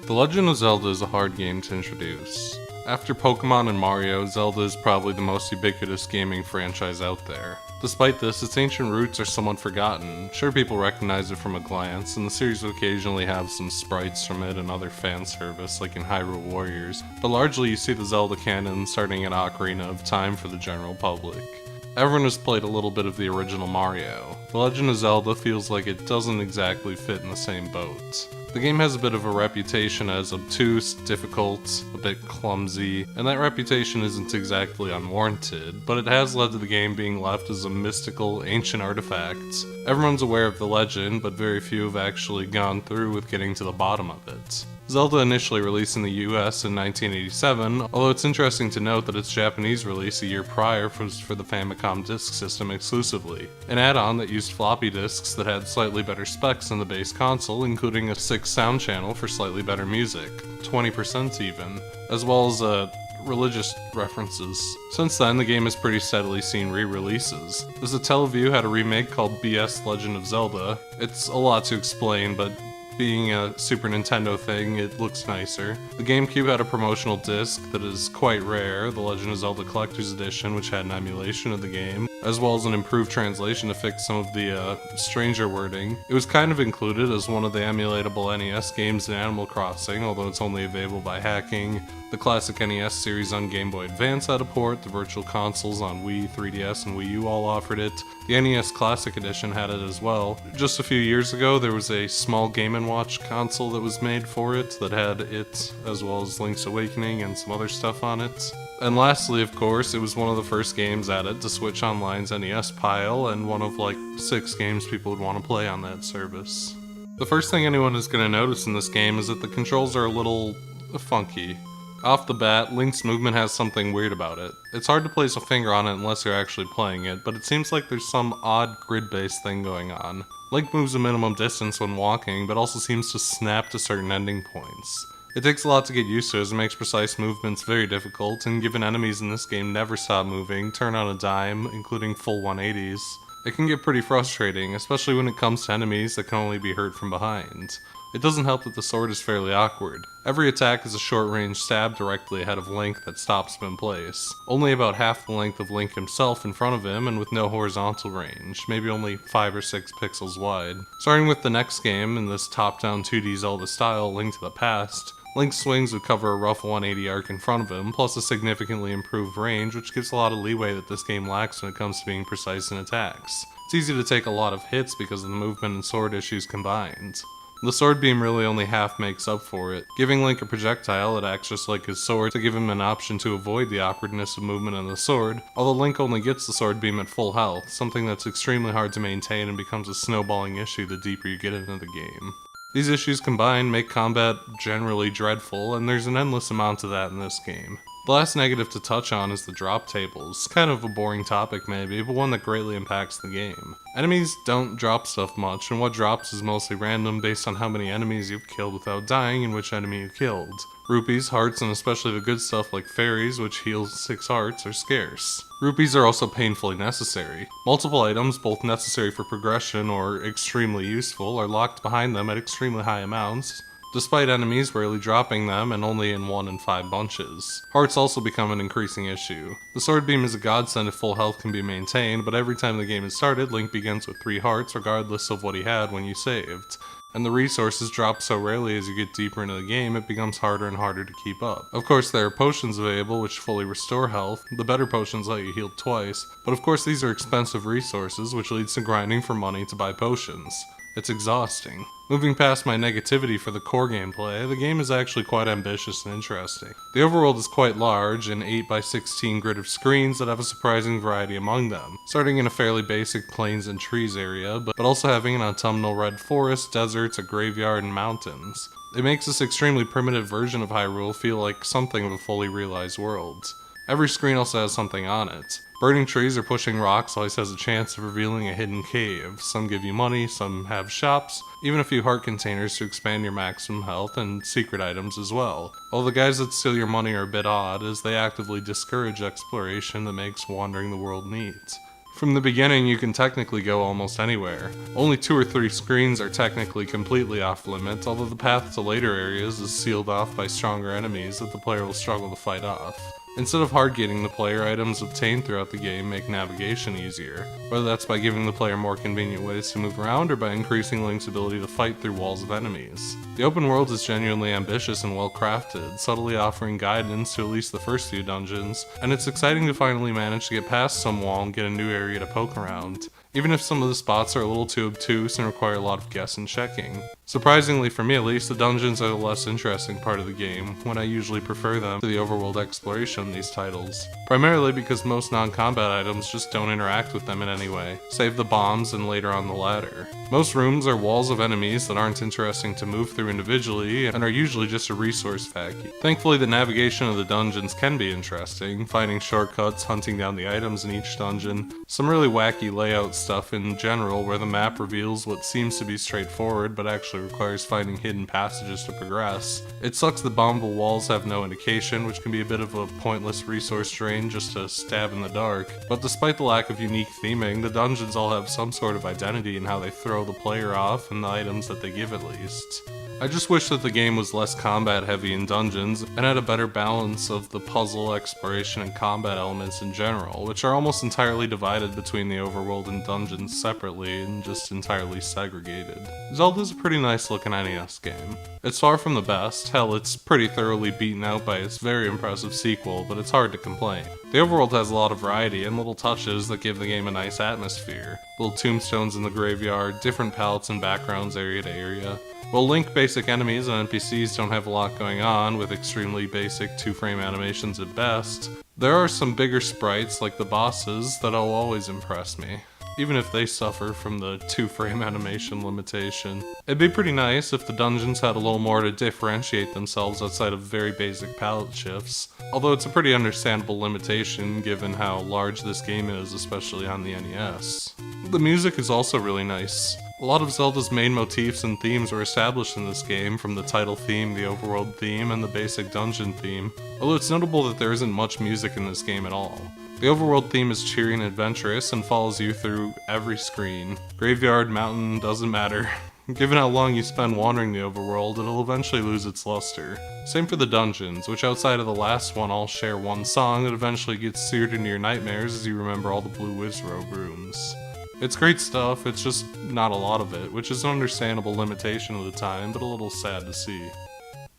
The Legend of Zelda is a hard game to introduce. After Pokémon and Mario, Zelda is probably the most ubiquitous gaming franchise out there. Despite this, its ancient roots are somewhat forgotten. Sure, people recognize it from a glance, and the series would occasionally have some sprites from it and other fan service, like in Hyrule Warriors, but largely you see the Zelda canon starting at Ocarina of Time for the general public. Everyone has played a little bit of the original Mario. The Legend of Zelda feels like it doesn't exactly fit in the same boat. The game has a bit of a reputation as obtuse, difficult, a bit clumsy, and that reputation isn't exactly unwarranted, but it has led to the game being left as a mystical, ancient artifact. Everyone's aware of the legend, but very few have actually gone through with getting to the bottom of it. Zelda initially released in the US in 1987, although it's interesting to note that its Japanese release a year prior was for the Famicom Disk System exclusively, an add-on that used floppy disks that had slightly better specs than the base console, including a 6 sound channel for slightly better music, 20% even, as well as religious references. Since then, the game has pretty steadily seen re-releases. The Satellaview had a remake called BS Legend of Zelda. It's a lot to explain, but being a Super Nintendo thing, it looks nicer. The Gamecube had a promotional disc that is quite rare, the Legend of Zelda Collector's Edition, which had an emulation of the game, as well as an improved translation to fix some of the stranger wording. It was kind of included as one of the emulatable NES games in Animal Crossing, although it's only available by hacking. The Classic NES Series on Game Boy Advance had a port, the Virtual Consoles on Wii, 3DS, and Wii U all offered it. The NES Classic Edition had it as well. Just a few years ago, there was a small Game & Watch console that was made for it that had it, as well as Link's Awakening and some other stuff on it. And lastly, of course, it was one of the first games added to Switch Online's NES pile, and one of like 6 games people would want to play on that service. The first thing anyone is going to notice in this game is that the controls are a little funky. Off the bat, Link's movement has something weird about it. It's hard to place a finger on it unless you're actually playing it, but it seems like there's some odd grid-based thing going on. Link moves a minimum distance when walking, but also seems to snap to certain ending points. It takes a lot to get used to as it makes precise movements very difficult, and given enemies in this game never stop moving, turn on a dime, including full 180s, it can get pretty frustrating, especially when it comes to enemies that can only be hurt from behind. It doesn't help that the sword is fairly awkward. Every attack is a short-range stab directly ahead of Link that stops him in place. Only about half the length of Link himself in front of him and with no horizontal range, maybe only 5 or 6 pixels wide. Starting with the next game, in this top-down 2D Zelda style, Link to the Past, Link's swings would cover a rough 180 arc in front of him, plus a significantly improved range, which gives a lot of leeway that this game lacks when it comes to being precise in attacks. It's easy to take a lot of hits because of the movement and sword issues combined. The sword beam really only half makes up for it, giving Link a projectile that acts just like his sword to give him an option to avoid the awkwardness of movement on the sword, although Link only gets the sword beam at full health, something that's extremely hard to maintain and becomes a snowballing issue the deeper you get into the game. These issues combined make combat generally dreadful, and there's an endless amount of that in this game. The last negative to touch on is the drop tables. Kind of a boring topic maybe, but one that greatly impacts the game. Enemies don't drop stuff much, and what drops is mostly random based on how many enemies you've killed without dying and which enemy you killed. Rupees, hearts, and especially the good stuff like fairies, which heals 6 hearts, are scarce. Rupees are also painfully necessary. Multiple items, both necessary for progression or extremely useful, are locked behind them at extremely high amounts, despite enemies rarely dropping them and only in 1 in 5 bunches. Hearts also become an increasing issue. The sword beam is a godsend if full health can be maintained, but every time the game is started, Link begins with 3 hearts regardless of what he had when you saved. And the resources drop so rarely as you get deeper into the game, it becomes harder and harder to keep up. Of course, there are potions available which fully restore health. The better potions let you heal twice, but of course these are expensive resources, which leads to grinding for money to buy potions. It's exhausting. Moving past my negativity for the core gameplay, the game is actually quite ambitious and interesting. The overworld is quite large, an 8x16 grid of screens that have a surprising variety among them, starting in a fairly basic plains and trees area, but also having an autumnal red forest, deserts, a graveyard, and mountains. It makes this extremely primitive version of Hyrule feel like something of a fully realized world. Every screen also has something on it. Burning trees or pushing rocks always has a chance of revealing a hidden cave. Some give you money, some have shops, even a few heart containers to expand your maximum health, and secret items as well. Although the guys that steal your money are a bit odd, as they actively discourage exploration that makes wandering the world neat. From the beginning, you can technically go almost anywhere. Only 2 or 3 screens are technically completely off limits, although the path to later areas is sealed off by stronger enemies that the player will struggle to fight off. Instead of hard-gating the player, items obtained throughout the game make navigation easier, whether that's by giving the player more convenient ways to move around or by increasing Link's ability to fight through walls of enemies. The open world is genuinely ambitious and well crafted, subtly offering guidance to at least the first few dungeons, and it's exciting to finally manage to get past some wall and get a new area to poke around, even if some of the spots are a little too obtuse and require a lot of guess and checking. Surprisingly, for me at least, the dungeons are the less interesting part of the game, when I usually prefer them to the overworld exploration in these titles. Primarily because most non-combat items just don't interact with them in any way, save the bombs and later on the ladder. Most rooms are walls of enemies that aren't interesting to move through individually and are usually just a resource vacuum. Thankfully, the navigation of the dungeons can be interesting, finding shortcuts, hunting down the items in each dungeon, some really wacky layout stuff in general where the map reveals what seems to be straightforward but actually requires finding hidden passages to progress. It sucks the bombable walls have no indication, which can be a bit of a pointless resource drain just to stab in the dark, but despite the lack of unique theming, the dungeons all have some sort of identity in how they throw the player off and the items that they give at least. I just wish that the game was less combat heavy in dungeons and had a better balance of the puzzle, exploration, and combat elements in general, which are almost entirely divided between the overworld and dungeons separately and just entirely segregated. Zelda's a pretty nice looking NES game. It's far from the best, hell it's pretty thoroughly beaten out by its very impressive sequel, but it's hard to complain. The overworld has a lot of variety and little touches that give the game a nice atmosphere. Little tombstones in the graveyard, different palettes and backgrounds area to area. While Link basic enemies and NPCs don't have a lot going on, with extremely basic 2-frame animations at best, there are some bigger sprites like the bosses that'll always impress me, even if they suffer from the 2-frame animation limitation. It'd be pretty nice if the dungeons had a little more to differentiate themselves outside of very basic palette shifts, although it's a pretty understandable limitation given how large this game is, especially on the NES. The music is also really nice. A lot of Zelda's main motifs and themes were established in this game, from the title theme, the overworld theme, and the basic dungeon theme, although it's notable that there isn't much music in this game at all. The overworld theme is cheery and adventurous and follows you through every screen. Graveyard, mountain, doesn't matter. Given how long you spend wandering the overworld, it'll eventually lose its luster. Same for the dungeons, which outside of the last one all share one song that eventually gets seared into your nightmares as you remember all the blue Wizrobe rooms. It's great stuff, it's just not a lot of it, which is an understandable limitation of the time, but a little sad to see.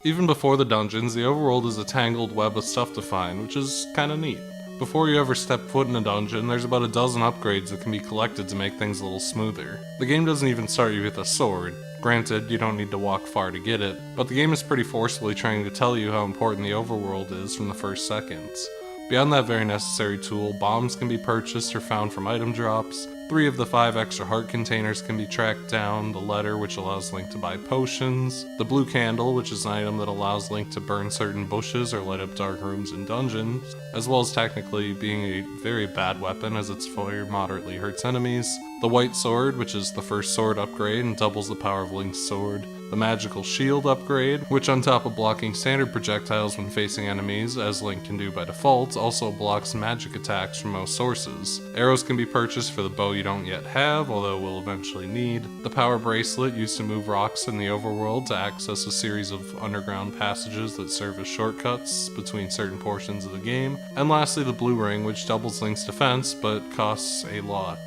Even before the dungeons, the overworld is a tangled web of stuff to find, which is kinda neat. Before you ever step foot in a dungeon, there's about a dozen upgrades that can be collected to make things a little smoother. The game doesn't even start you with a sword. Granted, you don't need to walk far to get it, but the game is pretty forcefully trying to tell you how important the overworld is from the first seconds. Beyond that very necessary tool, bombs can be purchased or found from item drops, 3 of the 5 extra heart containers can be tracked down, the letter which allows Link to buy potions, the blue candle which is an item that allows Link to burn certain bushes or light up dark rooms in dungeons, as well as technically being a very bad weapon as its fire moderately hurts enemies, the white sword which is the first sword upgrade and doubles the power of Link's sword, the magical shield upgrade, which on top of blocking standard projectiles when facing enemies, as Link can do by default, also blocks magic attacks from most sources. Arrows can be purchased for the bow you don't yet have, although will eventually need. The power bracelet used to move rocks in the overworld to access a series of underground passages that serve as shortcuts between certain portions of the game. And lastly, the blue ring, which doubles Link's defense, but costs a lot.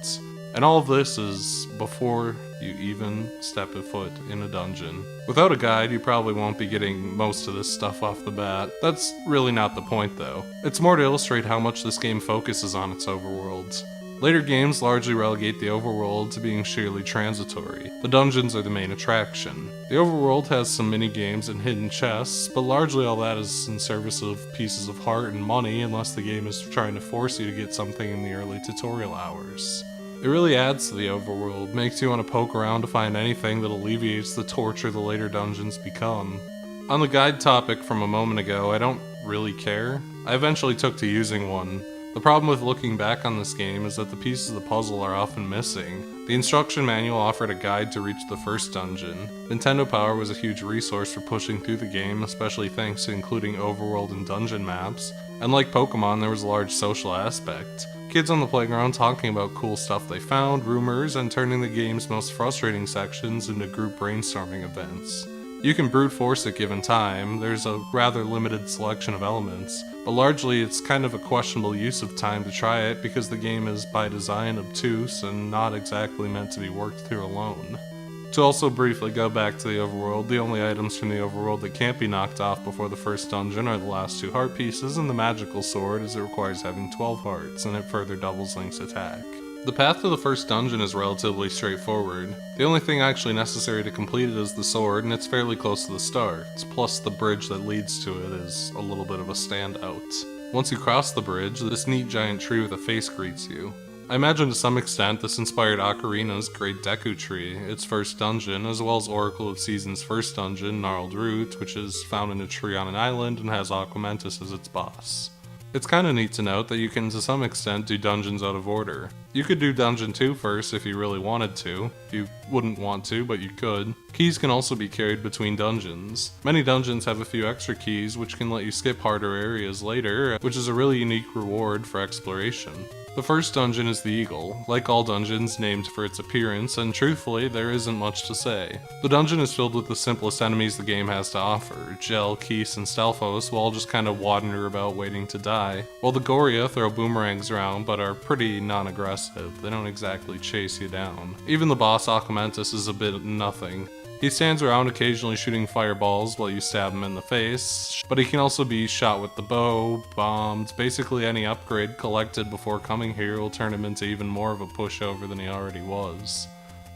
And all of this is before you even step a foot in a dungeon. Without a guide, you probably won't be getting most of this stuff off the bat. That's really not the point though. It's more to illustrate how much this game focuses on its overworlds. Later games largely relegate the overworld to being sheerly transitory. The dungeons are the main attraction. The overworld has some mini-games and hidden chests, but largely all that is in service of pieces of heart and money unless the game is trying to force you to get something in the early tutorial hours. It really adds to the overworld, makes you want to poke around to find anything that alleviates the torture the later dungeons become. On the guide topic from a moment ago, I don't really care. I eventually took to using one, The problem with looking back on this game is that the pieces of the puzzle are often missing. The instruction manual offered a guide to reach the first dungeon. Nintendo Power was a huge resource for pushing through the game, especially thanks to including overworld and dungeon maps. And like Pokemon, there was a large social aspect. Kids on the playground talking about cool stuff they found, rumors, and turning the game's most frustrating sections into group brainstorming events. You can brute force it given time, there's a rather limited selection of elements, but largely it's kind of a questionable use of time to try it because the game is by design obtuse and not exactly meant to be worked through alone. To also briefly go back to the overworld, the only items from the overworld that can't be knocked off before the first dungeon are the last 2 heart pieces and the magical sword, as it requires having 12 hearts and it further doubles Link's attack. The path to the first dungeon is relatively straightforward. The only thing actually necessary to complete it is the sword, and it's fairly close to the start, plus the bridge that leads to it is a little bit of a standout. Once you cross the bridge, this neat giant tree with a face greets you. I imagine to some extent this inspired Ocarina's Great Deku Tree, its first dungeon, as well as Oracle of Season's first dungeon, Gnarled Root, which is found in a tree on an island and has Aquamentus as its boss. It's kinda neat to note that you can to some extent do dungeons out of order. You could do Dungeon 2 first if you really wanted to. You wouldn't want to, but you could. Keys can also be carried between dungeons. Many dungeons have a few extra keys which can let you skip harder areas later, which is a really unique reward for exploration. The first dungeon is the Eagle, like all dungeons named for its appearance, and truthfully, there isn't much to say. The dungeon is filled with the simplest enemies the game has to offer. Gel, Keese, and Stalfos will all just kinda wander about waiting to die, while the Goria throw boomerangs around but are pretty non-aggressive. They don't exactly chase you down. Even the boss Aquamentus is a bit nothing. He stands around occasionally shooting fireballs while you stab him in the face, but he can also be shot with the bow, bombed, basically any upgrade collected before coming here will turn him into even more of a pushover than he already was.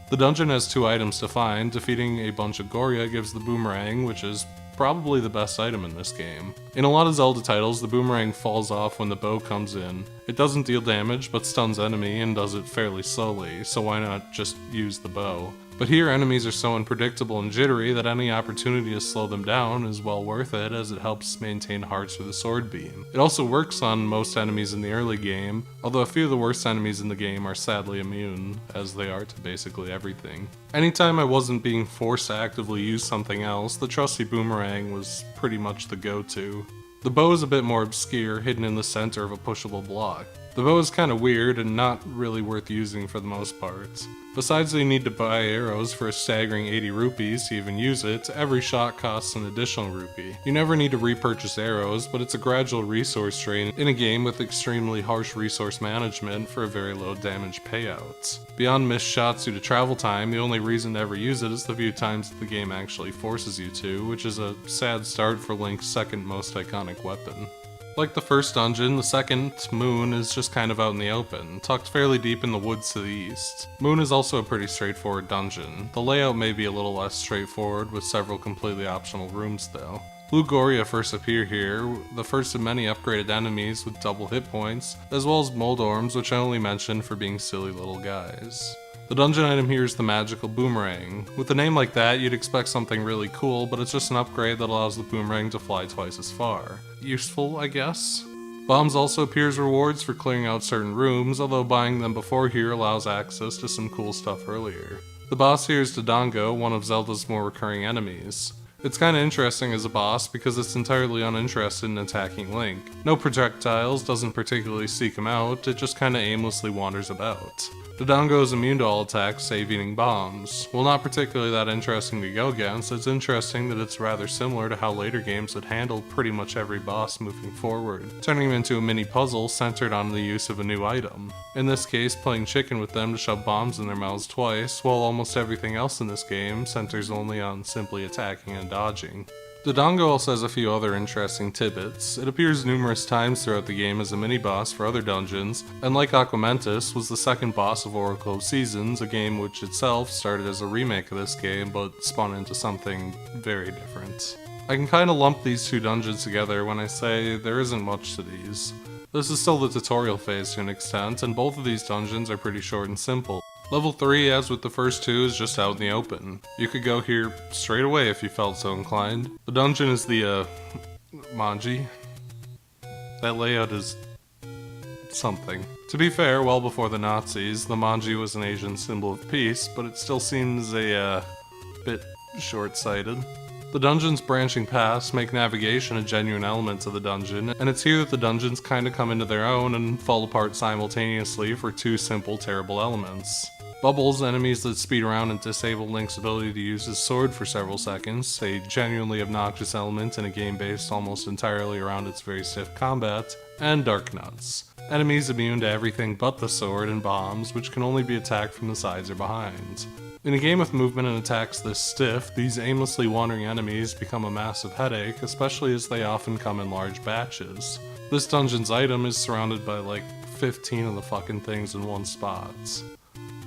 The dungeon has 2 items to find. Defeating a bunch of Goria gives the boomerang, which is probably the best item in this game. In a lot of Zelda titles, the boomerang falls off when the bow comes in. It doesn't deal damage, but stuns enemy and does it fairly slowly, so why not just use the bow? But here enemies are so unpredictable and jittery that any opportunity to slow them down is well worth it, as it helps maintain hearts with the sword beam. It also works on most enemies in the early game, although a few of the worst enemies in the game are sadly immune, as they are to basically everything. Anytime I wasn't being forced to actively use something else, the trusty boomerang was pretty much the go-to. The bow is a bit more obscure, hidden in the center of a pushable block. The bow is kinda weird and not really worth using for the most part. Besides that you need to buy arrows for a staggering 80 rupees to even use it, every shot costs an additional rupee. You never need to repurchase arrows, but it's a gradual resource drain in a game with extremely harsh resource management for a very low damage payout. Beyond missed shots due to travel time, the only reason to ever use it is the few times that the game actually forces you to, which is a sad start for Link's second most iconic weapon. Like the first dungeon, the second, Moon, is just kind of out in the open, tucked fairly deep in the woods to the east. Moon is also a pretty straightforward dungeon. The layout may be a little less straightforward, with several completely optional rooms though. Blue Goria first appear here, the first of many upgraded enemies with double hit points, as well as Moldorms, which I only mention for being silly little guys. The dungeon item here is the magical boomerang. With a name like that, you'd expect something really cool, but it's just an upgrade that allows the boomerang to fly twice as far. Useful, I guess? Bombs also appear as rewards for clearing out certain rooms, although buying them before here allows access to some cool stuff earlier. The boss here is Dodongo, one of Zelda's more recurring enemies. It's kinda interesting as a boss because it's entirely uninterested in attacking Link. No projectiles, doesn't particularly seek him out, it just kinda aimlessly wanders about. Dodongo is immune to all attacks save eating bombs. While not particularly that interesting to go against, it's interesting that it's rather similar to how later games would handle pretty much every boss moving forward, turning him into a mini puzzle centered on the use of a new item. In this case, playing chicken with them to shove bombs in their mouths twice, while almost everything else in this game centers only on simply attacking and dodging. Dodongo also has a few other interesting tidbits. It appears numerous times throughout the game as a mini-boss for other dungeons, and like Aquamentus, was the second boss of Oracle of Seasons, a game which itself started as a remake of this game, but spun into something very different. I can kinda lump these 2 dungeons together when I say there isn't much to these. This is still the tutorial phase to an extent, and both of these dungeons are pretty short and simple. Level 3, as with the first 2, is just out in the open. You could go here straight away if you felt so inclined. The dungeon is the, Manji. That layout is something. To be fair, well before the Nazis, the Manji was an Asian symbol of peace, but it still seems a bit short-sighted. The dungeon's branching paths make navigation a genuine element to the dungeon, and it's here that the dungeons kinda come into their own and fall apart simultaneously for two simple, terrible elements. Bubbles, enemies that speed around and disable Link's ability to use his sword for several seconds, a genuinely obnoxious element in a game based almost entirely around its very stiff combat, and Dark Nuts. Enemies immune to everything but the sword and bombs, which can only be attacked from the sides or behind. In a game with movement and attacks this stiff, these aimlessly wandering enemies become a massive headache, especially as they often come in large batches. This dungeon's item is surrounded by like 15 of the fucking things in one spot.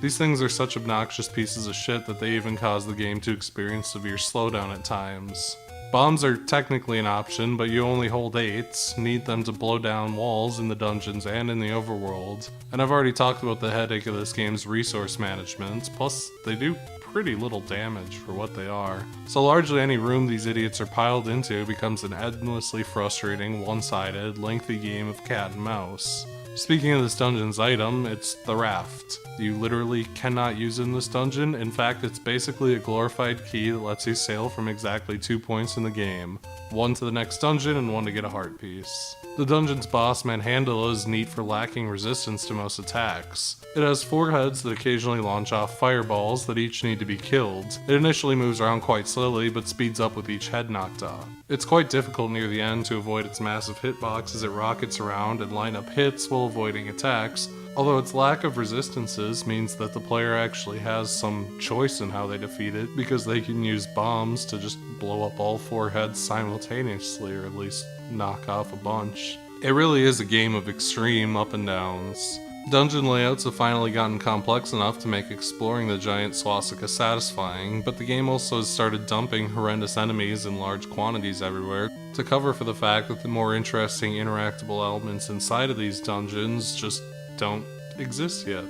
These things are such obnoxious pieces of shit that they even cause the game to experience severe slowdown at times. Bombs are technically an option, but you only hold 8, need them to blow down walls in the dungeons and in the overworld, and I've already talked about the headache of this game's resource management, plus they do pretty little damage for what they are. So largely any room these idiots are piled into becomes an endlessly frustrating, one-sided, lengthy game of cat and mouse. Speaking of this dungeon's item, it's the raft. You literally cannot use it in this dungeon. In fact, it's basically a glorified key that lets you sail from exactly 2 points in the game. One to the next dungeon and one to get a heart piece. The dungeon's boss, Manhandle, is neat for lacking resistance to most attacks. It has 4 heads that occasionally launch off fireballs that each need to be killed. It initially moves around quite slowly, but speeds up with each head knocked off. It's quite difficult near the end to avoid its massive hitbox as it rockets around and line up hits while avoiding attacks, although its lack of resistances means that the player actually has some choice in how they defeat it, because they can use bombs to just blow up all 4 heads simultaneously, or at least knock off a bunch. It really is a game of extreme up and downs. Dungeon layouts have finally gotten complex enough to make exploring the giant swastika satisfying, but the game also has started dumping horrendous enemies in large quantities everywhere to cover for the fact that the more interesting interactable elements inside of these dungeons just don't exist yet.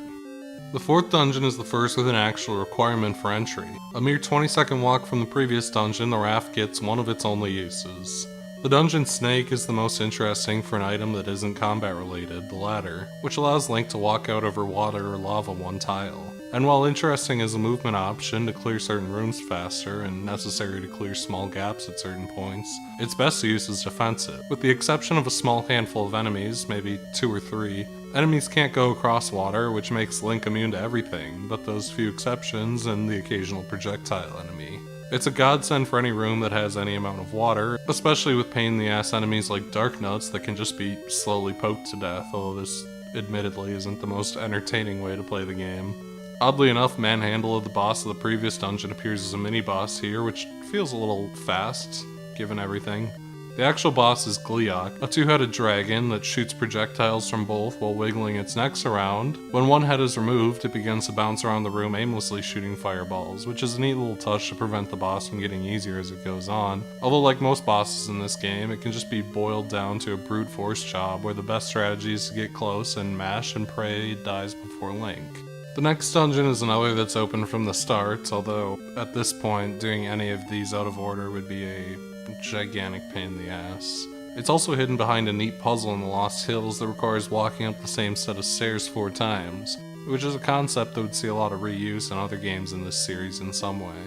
The 4th dungeon is the first with an actual requirement for entry. A mere 20-second walk from the previous dungeon, the raft gets one of its only uses. The dungeon snake is the most interesting for an item that isn't combat related, the ladder, which allows Link to walk out over water or lava one tile. And while interesting as a movement option to clear certain rooms faster and necessary to clear small gaps at certain points, its best use is defensive. With the exception of a small handful of enemies, maybe 2 or 3, enemies can't go across water, which makes Link immune to everything, but those few exceptions and the occasional projectile enemy. It's a godsend for any room that has any amount of water, especially with pain-in-the-ass enemies like Dark Nuts that can just be slowly poked to death, although this admittedly isn't the most entertaining way to play the game. Oddly enough, Manhandle, the boss of the previous dungeon, appears as a mini-boss here, which feels a little fast, given everything. The actual boss is Gleeok, a 2-headed dragon that shoots projectiles from both while wiggling its necks around. When one head is removed, it begins to bounce around the room aimlessly shooting fireballs, which is a neat little touch to prevent the boss from getting easier as it goes on. Although like most bosses in this game, it can just be boiled down to a brute force job where the best strategy is to get close and mash and pray it dies before Link. The next dungeon is another that's open from the start, although at this point doing any of these out of order would be a gigantic pain in the ass. It's also hidden behind a neat puzzle in the Lost Hills that requires walking up the same set of stairs 4 times, which is a concept that would see a lot of reuse in other games in this series in some way.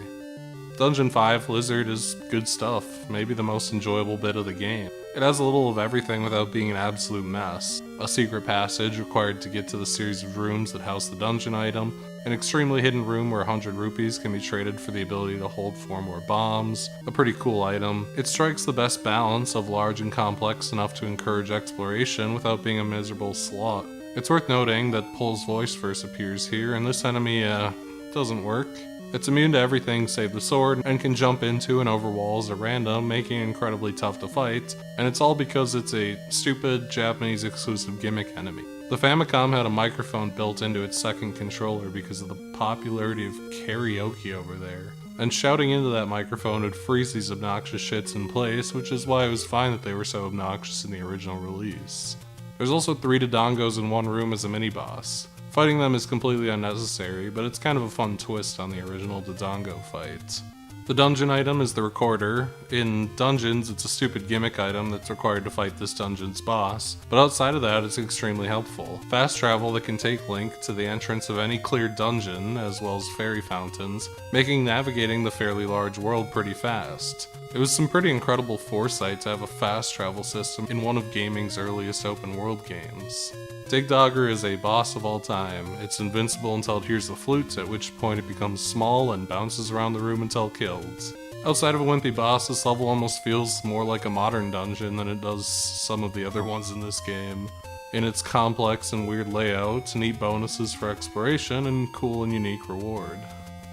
Dungeon 5, Lizard, is good stuff, maybe the most enjoyable bit of the game. It has a little of everything without being an absolute mess. A secret passage required to get to the series of rooms that house the dungeon item, an extremely hidden room where 100 rupees can be traded for the ability to hold 4 more bombs, a pretty cool item. It strikes the best balance of large and complex enough to encourage exploration without being a miserable slog. It's worth noting that Pull's voice first appears here, and this enemy, doesn't work. It's immune to everything save the sword, and can jump into and over walls at random, making it incredibly tough to fight, and it's all because it's a stupid Japanese exclusive gimmick enemy. The Famicom had a microphone built into its second controller because of the popularity of karaoke over there, and shouting into that microphone would freeze these obnoxious shits in place, which is why it was fine that they were so obnoxious in the original release. There's also 3 Dodongos in one room as a mini-boss. Fighting them is completely unnecessary, but it's kind of a fun twist on the original Dodongo fight. The dungeon item is the recorder. In dungeons, it's a stupid gimmick item that's required to fight this dungeon's boss, but outside of that, it's extremely helpful. Fast travel that can take Link to the entrance of any cleared dungeon, as well as fairy fountains, making navigating the fairly large world pretty fast. It was some pretty incredible foresight to have a fast travel system in one of gaming's earliest open world games. Dig Dogger is a boss of all time. It's invincible until it hears the flute, at which point it becomes small and bounces around the room until killed. Outside of a wimpy boss, this level almost feels more like a modern dungeon than it does some of the other ones in this game. In its complex and weird layout, neat bonuses for exploration, and cool and unique reward.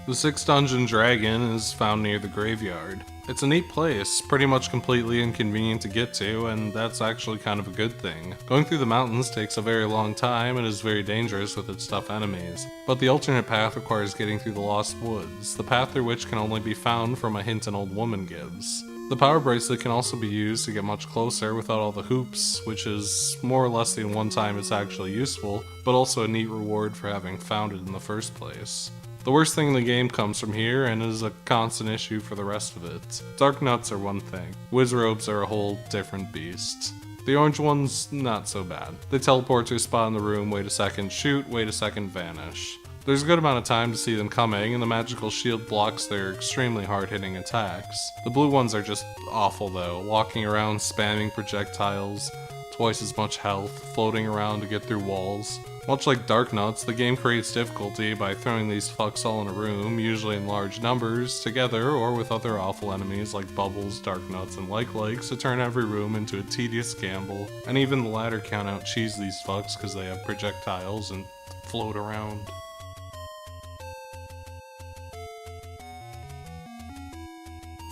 The 6th dungeon dragon is found near the graveyard. It's a neat place, pretty much completely inconvenient to get to, and that's actually kind of a good thing. Going through the mountains takes a very long time and is very dangerous with its tough enemies, but the alternate path requires getting through the Lost Woods, the path through which can only be found from a hint an old woman gives. The power bracelet can also be used to get much closer without all the hoops, which is more or less the one time it's actually useful, but also a neat reward for having found it in the first place. The worst thing in the game comes from here and is a constant issue for the rest of it. Dark nuts are one thing. Wizrobes are a whole different beast. The orange one's not so bad. They teleport to a spot in the room, wait a second, shoot, wait a second, vanish. There's a good amount of time to see them coming, and the magical shield blocks their extremely hard-hitting attacks. The blue ones are just awful though, walking around spamming projectiles, twice as much health, floating around to get through walls. Much like Dark Nuts, the game creates difficulty by throwing these fucks all in a room, usually in large numbers, together or with other awful enemies like Bubbles, Dark Nuts, and likes to turn every room into a tedious gamble, and even the latter count out cheese these fucks because they have projectiles and float around.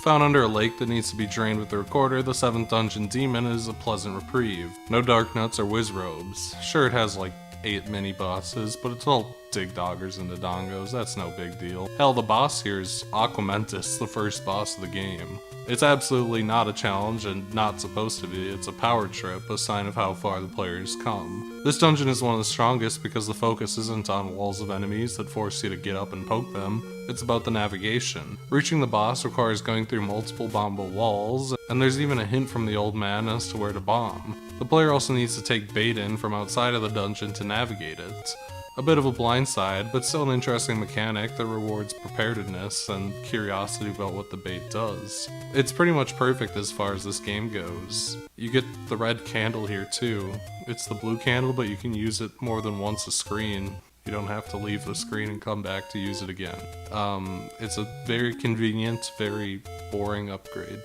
Found under a lake that needs to be drained with the recorder, the 7th dungeon demon is a pleasant reprieve. No Dark Nuts or Wizrobes. Sure, it has like 8 mini bosses, but it's all Dig Doggers and Dodongos, that's no big deal. Hell, the boss here is Aquamentus, the first boss of the game. It's absolutely not a challenge and not supposed to be, it's a power trip, a sign of how far the players come. This dungeon is one of the strongest because the focus isn't on walls of enemies that force you to get up and poke them, it's about the navigation. Reaching the boss requires going through multiple bombable walls, and there's even a hint from the old man as to where to bomb. The player also needs to take bait in from outside of the dungeon to navigate it. A bit of a blindside, but still an interesting mechanic that rewards preparedness and curiosity about what the bait does. It's pretty much perfect as far as this game goes. You get the red candle here too. It's the blue candle, but you can use it more than once a screen. You don't have to leave the screen and come back to use it again. It's a very convenient, very boring upgrade.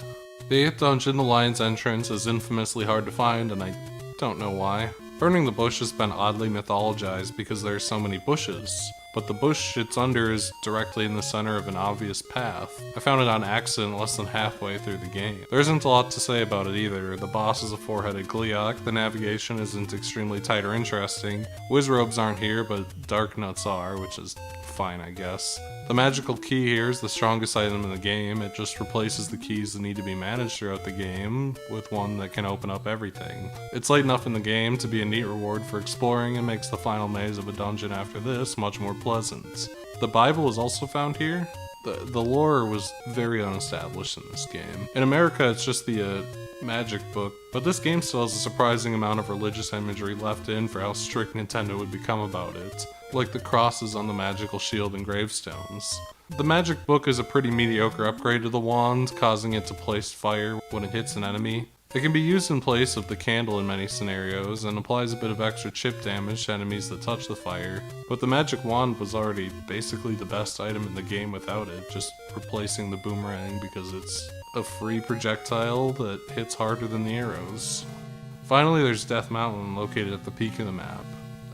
The 8th dungeon, the Lion's Entrance, is infamously hard to find, and I don't know why. Burning the Bush has been oddly mythologized because there are so many bushes, but the bush it's under is directly in the center of an obvious path. I found it on accident less than halfway through the game. There isn't a lot to say about it either. The boss is a 4-headed Gleeok, the navigation isn't extremely tight or interesting, Wizrobes aren't here, but Dark Nuts are, which is fine, I guess. The magical key here is the strongest item in the game. It just replaces the keys that need to be managed throughout the game with one that can open up everything. It's late enough in the game to be a neat reward for exploring and makes the final maze of a dungeon after this much more pleasant. The Bible is also found here. The lore was very unestablished in this game. In America, it's just the magic book, but this game still has a surprising amount of religious imagery left in for how strict Nintendo would become about it, like the crosses on the magical shield and gravestones. The magic book is a pretty mediocre upgrade to the wand, causing it to place fire when it hits an enemy. It can be used in place of the candle in many scenarios, and applies a bit of extra chip damage to enemies that touch the fire, but the magic wand was already basically the best item in the game without it, just replacing the boomerang because it's a free projectile that hits harder than the arrows. Finally, there's Death Mountain, located at the peak of the map.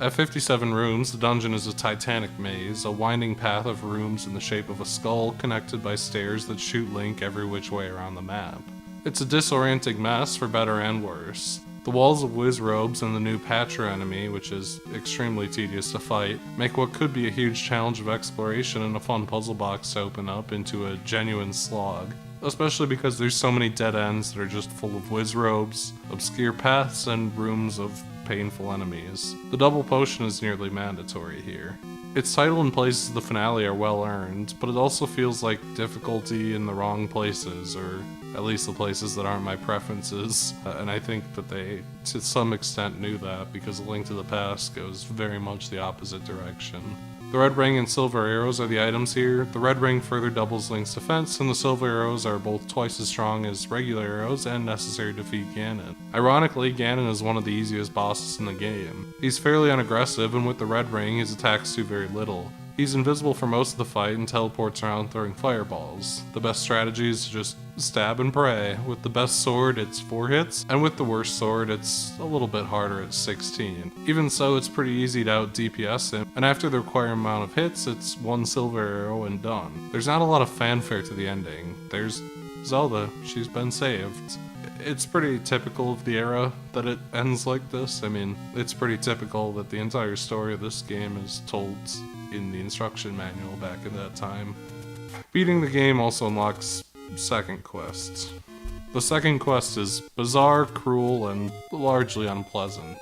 At 57 rooms, the dungeon is a titanic maze, a winding path of rooms in the shape of a skull connected by stairs that shoot Link every which way around the map. It's a disorienting mess for better and worse. The walls of Wizrobes and the new Patra enemy, which is extremely tedious to fight, make what could be a huge challenge of exploration and a fun puzzle box to open up into a genuine slog. Especially because there's so many dead ends that are just full of Wizrobes, obscure paths, and rooms of painful enemies. The double potion is nearly mandatory here. Its title and places of the finale are well earned, but it also feels like difficulty in the wrong places, or at least the places that aren't my preferences, and I think that they, to some extent, knew that, because A Link to the Past goes very much the opposite direction. The red ring and silver arrows are the items here. The red ring further doubles Link's defense, and the silver arrows are both twice as strong as regular arrows and necessary to defeat Ganon. Ironically, Ganon is one of the easiest bosses in the game. He's fairly unaggressive, and with the red ring, his attacks do very little. He's invisible for most of the fight and teleports around throwing fireballs. The best strategy is to just stab and pray. With the best sword, it's 4 hits, and with the worst sword, it's a little bit harder at 16. Even so, it's pretty easy to out DPS him, and after the required amount of hits, it's 1 silver arrow and done. There's not a lot of fanfare to the ending. There's Zelda, she's been saved. It's pretty typical of the era that it ends like this. I mean, it's pretty typical that the entire story of this game is told in the instruction manual back in that time. Beating the game also unlocks second quests. The second quest is bizarre, cruel, and largely unpleasant.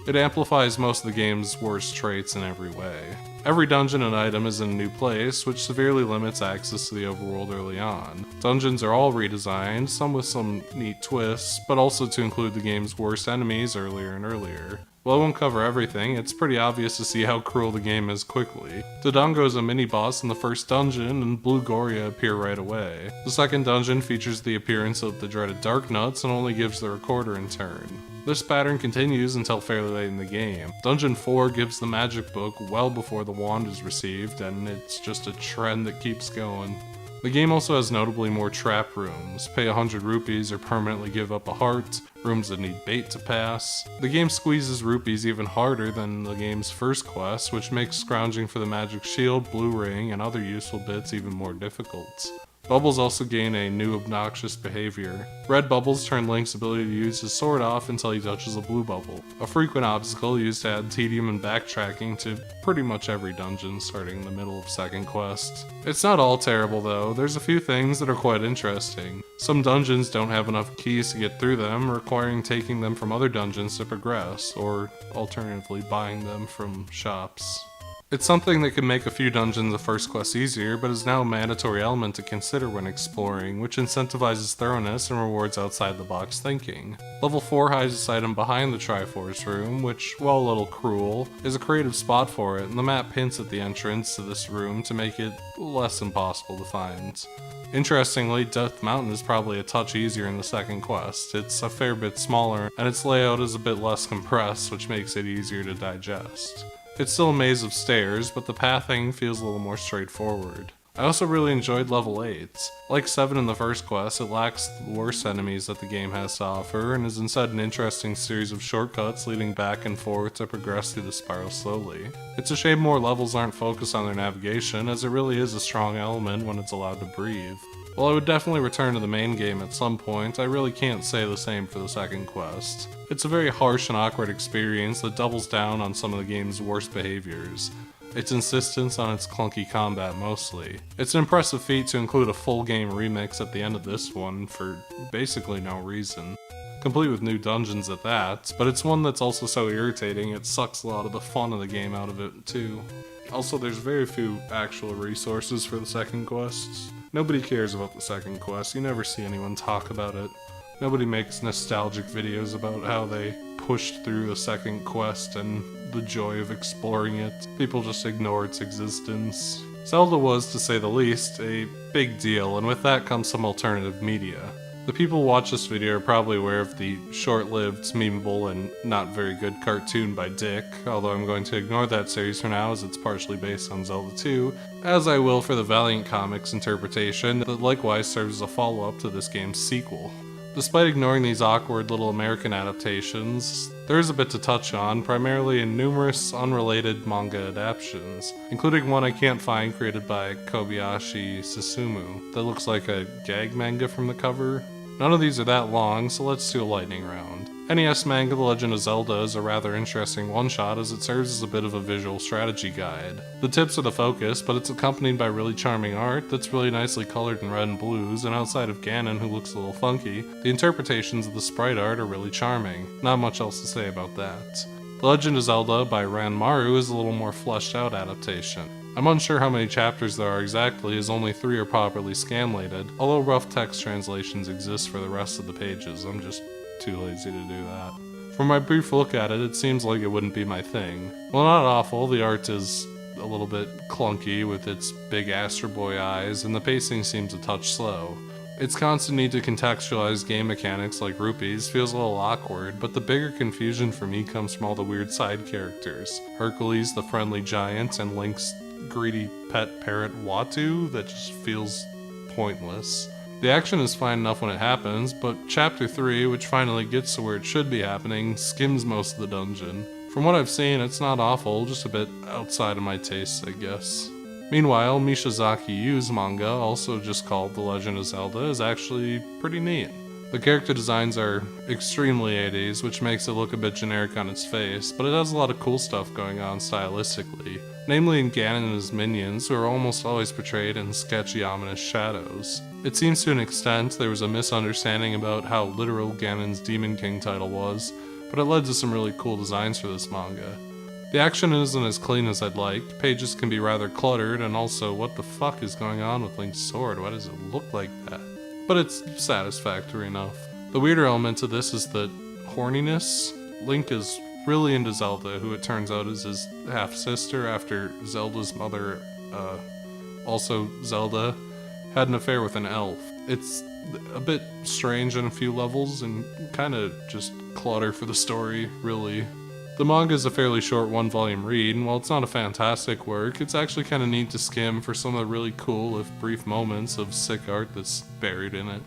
It amplifies most of the game's worst traits in every way. Every dungeon and item is in a new place, which severely limits access to the overworld early on. Dungeons are all redesigned, some with some neat twists, but also to include the game's worst enemies earlier and earlier. While I won't cover everything, it's pretty obvious to see how cruel the game is quickly. Dodongo is a mini-boss in the first dungeon, and Blue Goria appear right away. The second dungeon features the appearance of the dreaded Dark Nuts and only gives the recorder in turn. This pattern continues until fairly late in the game. Dungeon 4 gives the magic book well before the wand is received, and it's just a trend that keeps going. The game also has notably more trap rooms. Pay 100 rupees or permanently give up a heart, rooms that need bait to pass. The game squeezes rupees even harder than the game's first quest, which makes scrounging for the magic shield, blue ring, and other useful bits even more difficult. Bubbles also gain a new obnoxious behavior. Red bubbles turn Link's ability to use his sword off until he touches a blue bubble, a frequent obstacle used to add tedium and backtracking to pretty much every dungeon starting in the middle of second quest. It's not all terrible though, there's a few things that are quite interesting. Some dungeons don't have enough keys to get through them, requiring taking them from other dungeons to progress, or alternatively buying them from shops. It's something that can make a few dungeons of first quest easier, but is now a mandatory element to consider when exploring, which incentivizes thoroughness and rewards outside-the-box thinking. Level 4 hides this item behind the Triforce room, which, while a little cruel, is a creative spot for it, and the map hints at the entrance to this room to make it less impossible to find. Interestingly, Death Mountain is probably a touch easier in the second quest. It's a fair bit smaller, and its layout is a bit less compressed, which makes it easier to digest. It's still a maze of stairs, but the pathing feels a little more straightforward. I also really enjoyed level 8. Like 7 in the first quest, it lacks the worst enemies that the game has to offer, and is instead an interesting series of shortcuts leading back and forth to progress through the spiral slowly. It's a shame more levels aren't focused on their navigation, as it really is a strong element when it's allowed to breathe. While I would definitely return to the main game at some point, I really can't say the same for the second quest. It's a very harsh and awkward experience that doubles down on some of the game's worst behaviors. Its insistence on its clunky combat mostly. It's an impressive feat to include a full game remix at the end of this one for basically no reason. Complete with new dungeons at that, but it's one that's also so irritating it sucks a lot of the fun of the game out of it too. Also, there's very few actual resources for the second quests. Nobody cares about the second quest, you never see anyone talk about it. Nobody makes nostalgic videos about how they pushed through the second quest and the joy of exploring it. People just ignore its existence. Zelda was, to say the least, a big deal, and with that comes some alternative media. The people who watch this video are probably aware of the short-lived, memeable, and not very good cartoon by Dick, although I'm going to ignore that series for now as it's partially based on Zelda 2, as I will for the Valiant Comics interpretation that likewise serves as a follow-up to this game's sequel. Despite ignoring these awkward little American adaptations, there is a bit to touch on, primarily in numerous unrelated manga adaptations, including one I can't find created by Kobayashi Susumu that looks like a gag manga from the cover. None of these are that long, so let's do a lightning round. NES Manga The Legend of Zelda is a rather interesting one-shot as it serves as a bit of a visual strategy guide. The tips are the focus, but it's accompanied by really charming art that's really nicely colored in red and blues, and outside of Ganon, who looks a little funky, the interpretations of the sprite art are really charming. Not much else to say about that. The Legend of Zelda by Ranmaru is a little more fleshed out adaptation. I'm unsure how many chapters there are exactly, as only 3 are properly scanlated, although rough text translations exist for the rest of the pages. I'm just too lazy to do that. From my brief look at it, it seems like it wouldn't be my thing. Well, not awful, the art is a little bit clunky with its big Astro Boy eyes, and the pacing seems a touch slow. Its constant need to contextualize game mechanics like rupees feels a little awkward, but the bigger confusion for me comes from all the weird side characters. Hercules, the friendly giant, and Link's greedy pet parrot Watu that just feels pointless. The action is fine enough when it happens, but Chapter 3, which finally gets to where it should be happening, skims most of the dungeon. From what I've seen, it's not awful, just a bit outside of my tastes, I guess. Meanwhile, Mishazaki Yu's manga, also just called The Legend of Zelda, is actually pretty neat. The character designs are extremely 80s, which makes it look a bit generic on its face, but it has a lot of cool stuff going on stylistically, namely in Ganon and his minions, who are almost always portrayed in sketchy, ominous shadows. It seems to an extent there was a misunderstanding about how literal Ganon's Demon King title was, but it led to some really cool designs for this manga. The action isn't as clean as I'd like, pages can be rather cluttered, and also, what the fuck is going on with Link's sword? Why does it look like that? But it's satisfactory enough. The weirder element to this is the horniness. Link is really into Zelda, who it turns out is his half-sister after Zelda's mother, also Zelda, had an affair with an elf. It's a bit strange on a few levels and kind of just clutter for the story, really. The manga is a fairly short one-volume read, and while it's not a fantastic work, it's actually kind of neat to skim for some of the really cool, if brief, moments of sick art that's buried in it.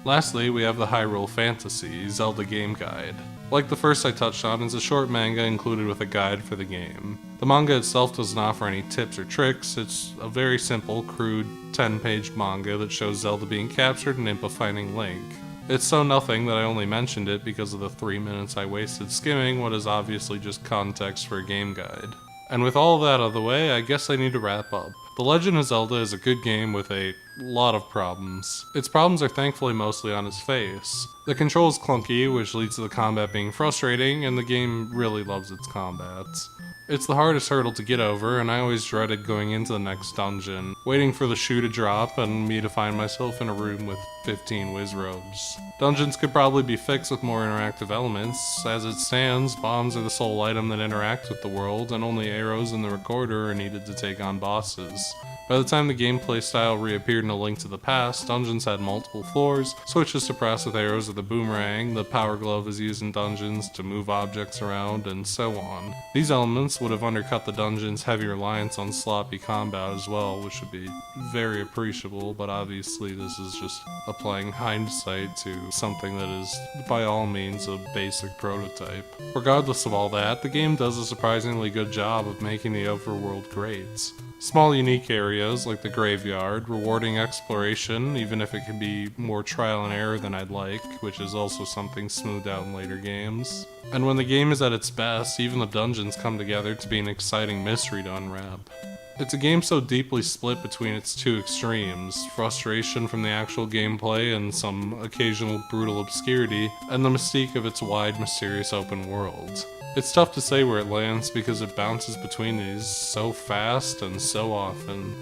Lastly, we have the Hyrule Fantasy Zelda Game Guide. Like the first I touched on, it's a short manga included with a guide for the game. The manga itself doesn't offer any tips or tricks, it's a very simple, crude, 10-page manga that shows Zelda being captured and Impa finding Link. It's so nothing that I only mentioned it because of the 3 minutes I wasted skimming what is obviously just context for a game guide. And with all of that out of the way, I guess I need to wrap up. The Legend of Zelda is a good game with a lot of problems. Its problems are thankfully mostly on its face. The control is clunky, which leads to the combat being frustrating, and the game really loves its combats. It's the hardest hurdle to get over, and I always dreaded going into the next dungeon, waiting for the shoe to drop and me to find myself in a room with 15 Wizrobes. Dungeons could probably be fixed with more interactive elements. As it stands, bombs are the sole item that interact with the world, and only arrows and the recorder are needed to take on bosses. By the time the gameplay style reappeared in A Link to the Past, dungeons had multiple floors, switches to press with arrows or the boomerang, the power glove is used in dungeons to move objects around, and so on. These elements would have undercut the dungeon's heavy reliance on sloppy combat as well, which would be very appreciable, but obviously this is just applying hindsight to something that is, by all means, a basic prototype. Regardless of all that, the game does a surprisingly good job of making the overworld great. Small unique areas like the graveyard, rewarding exploration, even if it can be more trial and error than I'd like, which is also something smoothed out in later games. And when the game is at its best, even the dungeons come together to be an exciting mystery to unwrap. It's a game so deeply split between its two extremes, frustration from the actual gameplay and some occasional brutal obscurity, and the mystique of its wide, mysterious open world. It's tough to say where it lands because it bounces between these so fast and so often.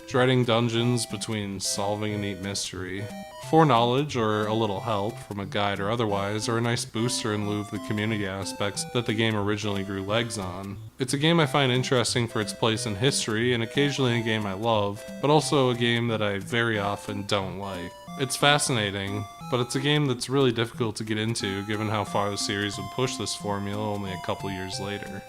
Dreading dungeons between solving a neat mystery. Foreknowledge, or a little help, from a guide or otherwise, are a nice booster in lieu of the community aspects that the game originally grew legs on. It's a game I find interesting for its place in history, and occasionally a game I love, but also a game that I very often don't like. It's fascinating, but it's a game that's really difficult to get into given how far the series would push this formula only a couple years later.